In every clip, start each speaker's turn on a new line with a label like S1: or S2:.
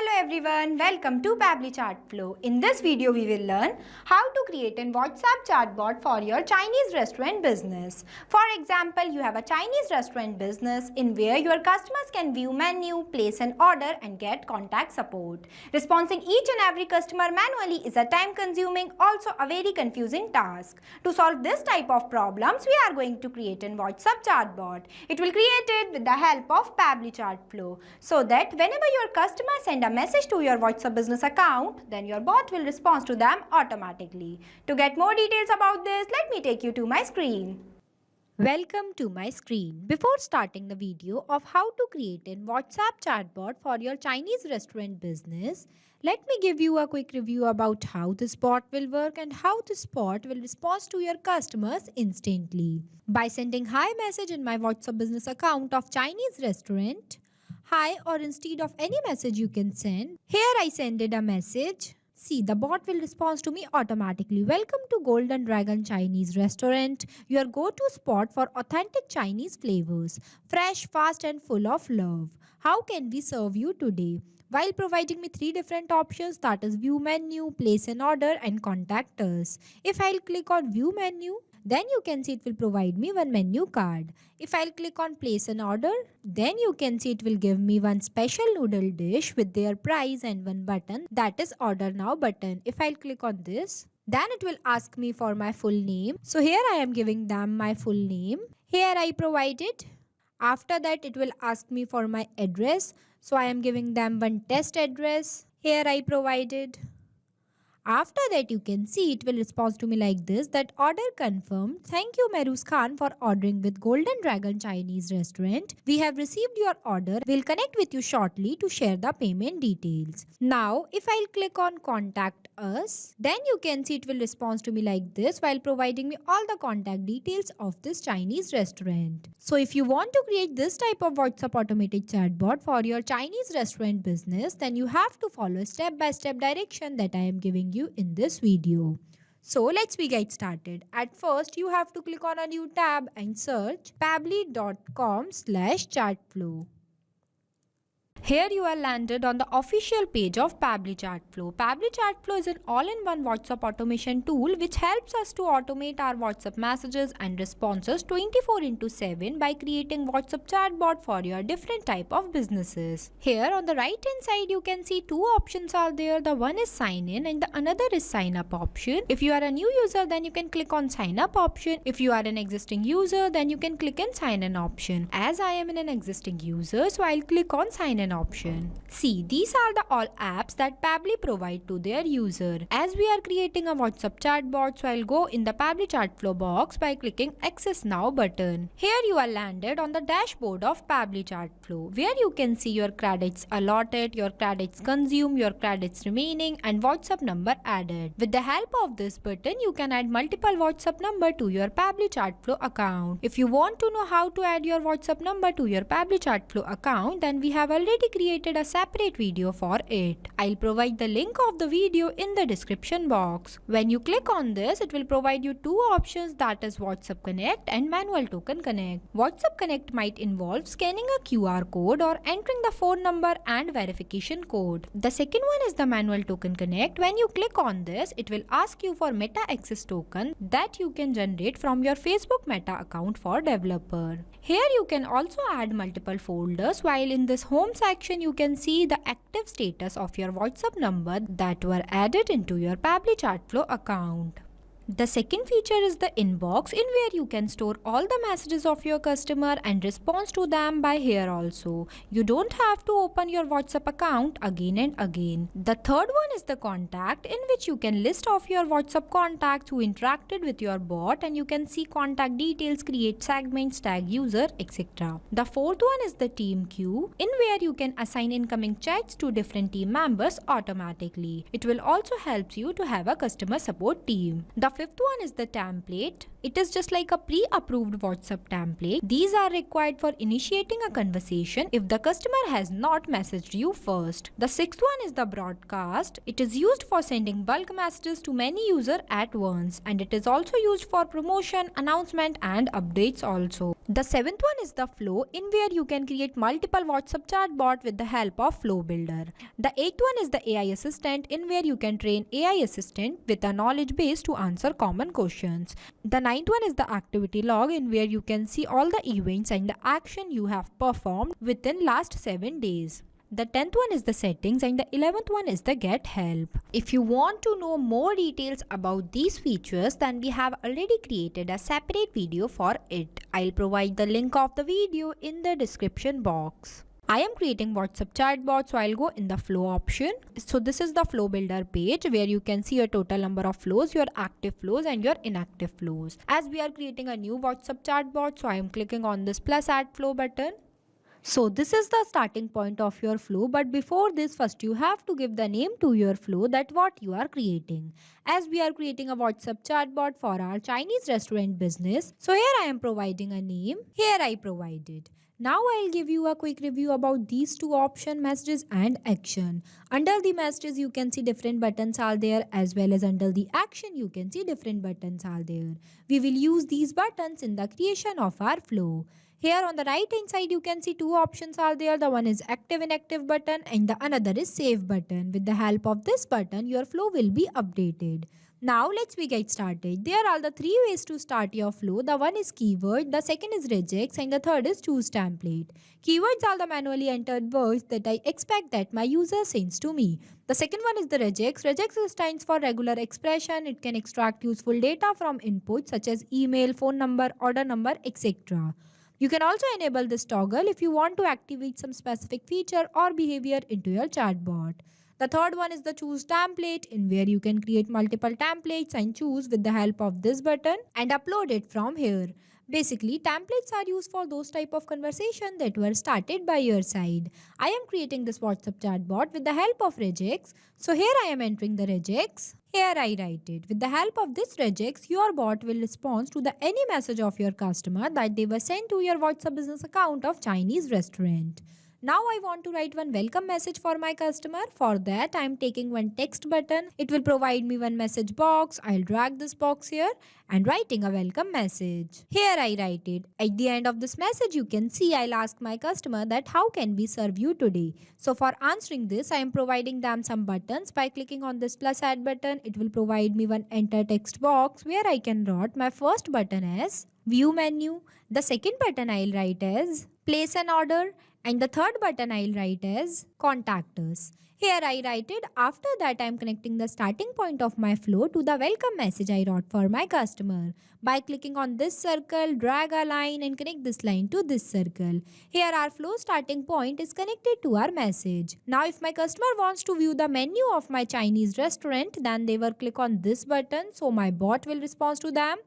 S1: Hello everyone, welcome to Pabbly Chatflow. In this video, we will learn how to create a WhatsApp chatbot for your Chinese restaurant business. For example, you have a Chinese restaurant business in where your customers can view menu, place an order and get contact support. Responding each and every customer manually is a time-consuming, also a very confusing task. To solve this type of problems, we are going to create a WhatsApp chatbot. It will create it with the help of Pabbly Chatflow so that whenever your customers send a message to your WhatsApp business account, then your bot will respond to them automatically. To get more details about this, let me take you to my screen. Welcome to my screen. Before starting the video of how to create a WhatsApp chatbot for your Chinese restaurant business, let me give you a quick review about how this bot will work and how this bot will respond to your customers instantly. By sending hi message in my WhatsApp business account of Chinese restaurant, hi, or instead of any message you can send. Here I sended a message. See, the bot will respond to me automatically. Welcome to Golden Dragon Chinese Restaurant, your go-to spot for authentic Chinese flavors. Fresh, fast and full of love. How can we serve you today? While providing me 3 different options, that is view menu, place an order and contact us. If I'll click on view menu, then you can see it will provide me one menu card. If I'll click on place an order, then you can see it will give me one special noodle dish with their price and one button, that is order now button. If I'll click on this, then it will ask me for my full name. So here I am giving them my full name. Here I provide it. After that it will ask me for my address. So I am giving them one test address. Here I provided. After that you can see it will respond to me like this, that order confirmed. Thank you Meruz Khan for ordering with Golden Dragon Chinese Restaurant. We have received your order. We'll connect with you shortly to share the payment details. Now if I'll click on contact us, then you can see it will respond to me like this while providing me all the contact details of this Chinese restaurant. So if you want to create this type of WhatsApp automated chatbot for your Chinese restaurant business, then you have to follow step-by-step direction that I am giving you in this video. So let's get started. At first you have to click on a new tab and search pabbly.com/chatflow. Here you are landed on the official page of Pabbly Chatflow. Pabbly Chatflow is an all-in-one WhatsApp automation tool which helps us to automate our WhatsApp messages and responses 24/7 by creating WhatsApp chatbot for your different type of businesses. Here on the right hand side you can see 2 options are there. The one is sign in and the another is sign up option. If you are a new user, then you can click on sign up option. If you are an existing user, then you can click on sign in option. As I am an existing user, so I'll click on sign in option. See, these are the all apps that Pabbly provide to their user. As we are creating a WhatsApp chatbot, so I'll go in the Pabbly Chatflow box by clicking Access Now button. Here you are landed on the dashboard of Pabbly Chatflow, where you can see your credits allotted, your credits consumed, your credits remaining and WhatsApp number added. With the help of this button, you can add multiple WhatsApp number to your Pabbly Chatflow account. If you want to know how to add your WhatsApp number to your Pabbly Chatflow account, then we have already created a separate video for it. I'll provide the link of the video in the description box. When you click on this, it will provide you 2 options, that is WhatsApp Connect and Manual Token Connect. WhatsApp Connect might involve scanning a QR code or entering the phone number and verification code. The second one is the Manual Token Connect. When you click on this, it will ask you for Meta Access token that you can generate from your Facebook Meta account for developer. Here you can also add multiple folders, while in this home section you can see the active status of your WhatsApp number that were added into your Pabbly Chatflow account. The second feature is the inbox, in where you can store all the messages of your customer and respond to them by here also. You don't have to open your WhatsApp account again and again. The third one is the contact, in which you can list off your WhatsApp contacts who interacted with your bot and you can see contact details, create segments, tag user, etc. The fourth one is the team queue, in where you can assign incoming chats to different team members automatically. It will also help you to have a customer support team. The fifth one is the template. It is just like a pre-approved WhatsApp template. These are required for initiating a conversation if the customer has not messaged you first. The sixth one is the broadcast. It is used for sending bulk messages to many users at once, and it is also used for promotion, announcement and updates also. The seventh one is the flow, in where you can create multiple WhatsApp chatbot with the help of Flow Builder. The eighth one is the AI assistant, in where you can train AI assistant with a knowledge base to answer common questions. The ninth one is the activity log, in where you can see all the events and the action you have performed within last 7 days. The 10th one is the settings, and the 11th one is the get help. If you want to know more details about these features, then we have already created a separate video for it. I'll provide the link of the video in the description box. I am creating WhatsApp chatbot, so I'll go in the flow option. So this is the flow builder page where you can see your total number of flows, your active flows and your inactive flows. As we are creating a new WhatsApp chatbot, so I am clicking on this plus add flow button. So this is the starting point of your flow, but before this, first you have to give the name to your flow, that what you are creating. As we are creating a WhatsApp chatbot for our Chinese restaurant business, so here I am providing a name, here I provided. Now I'll give you a quick review about these two options, messages and action. Under the messages you can see different buttons are there, as well as under the action you can see different buttons are there. We will use these buttons in the creation of our flow. Here on the right hand side you can see two options are there. The one is active inactive button and the another is save button. With the help of this button your flow will be updated. Now let's get started. There are the three ways to start your flow. The one is keyword, the second is regex and the third is choose template. Keywords are the manually entered words that I expect that my user sends to me. The second one is the regex. Regex stands for regular expression. It can extract useful data from inputs such as email, phone number, order number, etc. You can also enable this toggle if you want to activate some specific feature or behavior into your chatbot. The third one is the choose template, in where you can create multiple templates and choose with the help of this button and upload it from here. Basically, templates are used for those type of conversation that were started by your side. I am creating this WhatsApp chatbot with the help of regex. So here I am entering the regex. Here I write it. With the help of this regex, your bot will respond to the any message of your customer that they were sent to your WhatsApp business account of Chinese restaurant. Now I want to write one welcome message for my customer. For that I am taking one text button. It will provide me one message box. I'll drag this box here and writing a welcome message. Here I write it. At the end of this message you can see I'll ask my customer that how can we serve you today. So for answering this I am providing them some buttons. By clicking on this plus add button, it will provide me one enter text box where I can write my first button as view menu. The second button I'll write as place an order. And the third button I'll write as contact us. Here I write it. After that I am connecting the starting point of my flow to the welcome message I wrote for my customer. By clicking on this circle, drag a line and connect this line to this circle. Here our flow starting point is connected to our message. Now if my customer wants to view the menu of my Chinese restaurant, then they will click on this button, so my bot will respond to them.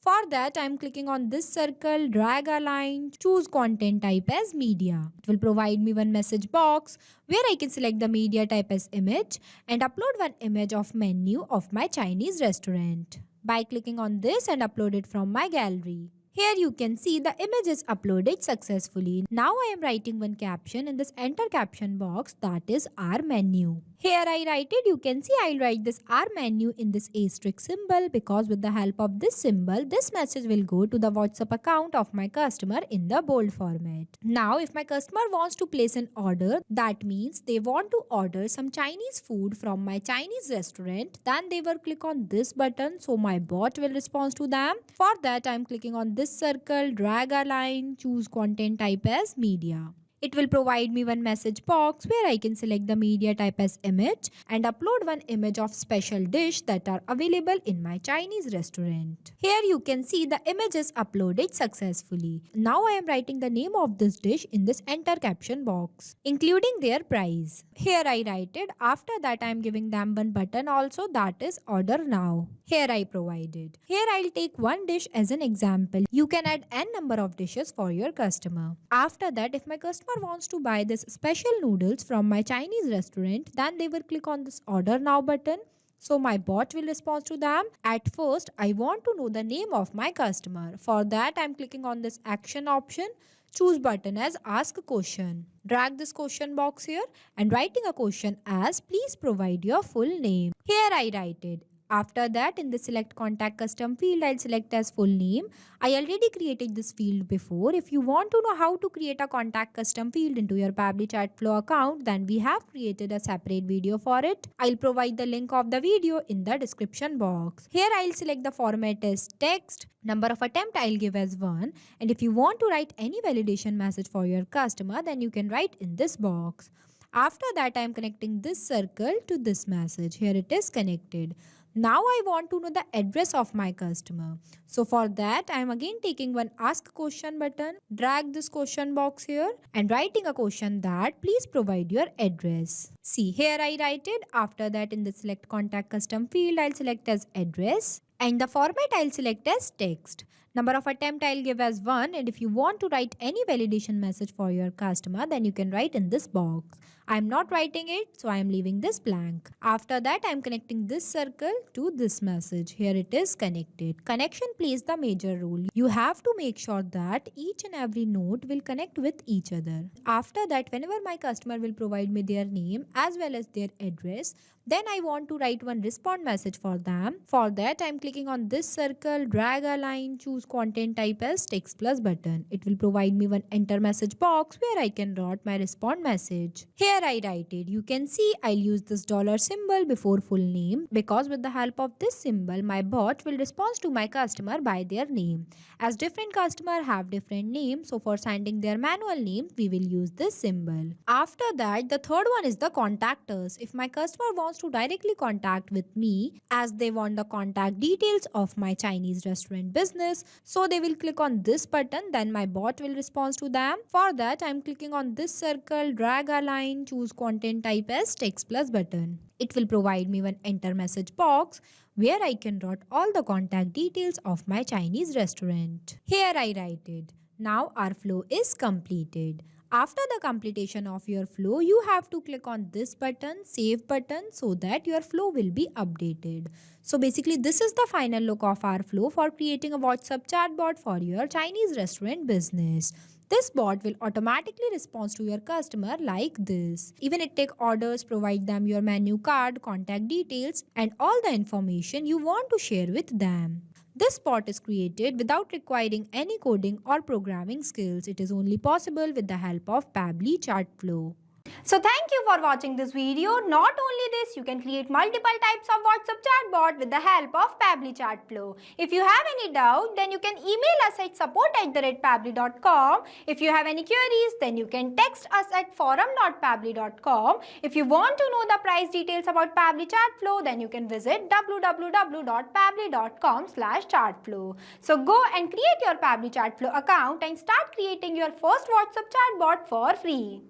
S1: For that, I am clicking on this circle, drag a line, choose content type as media. It will provide me one message box where I can select the media type as image and upload one image of menu of my Chinese restaurant. By clicking on this and upload it from my gallery. Here you can see the image is uploaded successfully. Now I am writing one caption in this enter caption box, that is our menu. Here I write it. You can see I'll write this our menu in this asterisk symbol, because with the help of this symbol, this message will go to the WhatsApp account of my customer in the bold format. Now if my customer wants to place an order, that means they want to order some Chinese food from my Chinese restaurant, then they will click on this button, so my bot will respond to them. For that I am clicking on this circle, drag a line, choose content type as media. It will provide me one message box where I can select the media type as image and upload one image of special dish that are available in my Chinese restaurant. Here you can see the image is uploaded successfully. Now I am writing the name of this dish in this enter caption box, including their price. Here I write it. After that I am giving them one button also, that is order now. Here I provided. Here I'll take one dish as an example. You can add n number of dishes for your customer. After that, if my customer wants to buy this special noodles from my Chinese restaurant, then they will click on this order now button. So my bot will respond to them. At first, I want to know the name of my customer. For that, I'm clicking on this action option. Choose button as ask a question. Drag this question box here and writing a question as please provide your full name. Here I write it. After that, in the select contact custom field, I'll select as full name. I already created this field before. If you want to know how to create a contact custom field into your Pabbly Chatflow account, then we have created a separate video for it. I'll provide the link of the video in the description box. Here I'll select the format as text. Number of attempt I'll give as 1. And if you want to write any validation message for your customer, then you can write in this box. After that, I am connecting this circle to this message. Here it is connected. Now I want to know the address of my customer. So for that, I am again taking one ask question button, drag this question box here and writing a question that please provide your address. See, here I write it. After that, in the select contact custom field, I'll select as address and the format I'll select as text. Number of attempt I'll give as 1, and if you want to write any validation message for your customer, then you can write in this box. I am not writing it, so I am leaving this blank. After that, I am connecting this circle to this message. Here it is connected. Connection plays the major role. You have to make sure that each and every node will connect with each other. After that, whenever my customer will provide me their name as well as their address, then I want to write one respond message for them. For that, I am clicking on this circle, drag a line, choose content type as text plus button. It will provide me one enter message box where I can write my respond message. Here I write it. You can see I'll use this dollar symbol before full name because with the help of this symbol, my bot will respond to my customer by their name. As different customers have different names, so for sending their manual names, we will use this symbol. After that, the third one is the contact us. If my customer wants to directly contact with me as they want the contact details of my Chinese restaurant business, so they will click on this button, then my bot will respond to them. For that, I'm clicking on this circle, drag a line, choose content type as text plus button. It will provide me one enter message box where I can write all the contact details of my Chinese restaurant. Here I write it. Now our flow is completed. After the completion of your flow, you have to click on this button, save button, so that your flow will be updated. So basically, this is the final look of our flow for creating a WhatsApp chatbot for your Chinese restaurant business. This bot will automatically respond to your customer like this. Even it take orders, provide them your menu card, contact details, and all the information you want to share with them. This bot is created without requiring any coding or programming skills. It is only possible with the help of Pabbly Chatflow. So thank you for watching this video. Not only this, you can create multiple types of WhatsApp chatbot with the help of Pabbly Chatflow. If you have any doubt, then you can email us at support@pabbly.com. If you have any queries, then you can text us at forum.pabbly.com. If you want to know the price details about Pabbly Chatflow, then you can visit www.pabbly.com/chatflow. So go and create your Pabbly Chatflow account and start creating your first WhatsApp chatbot for free.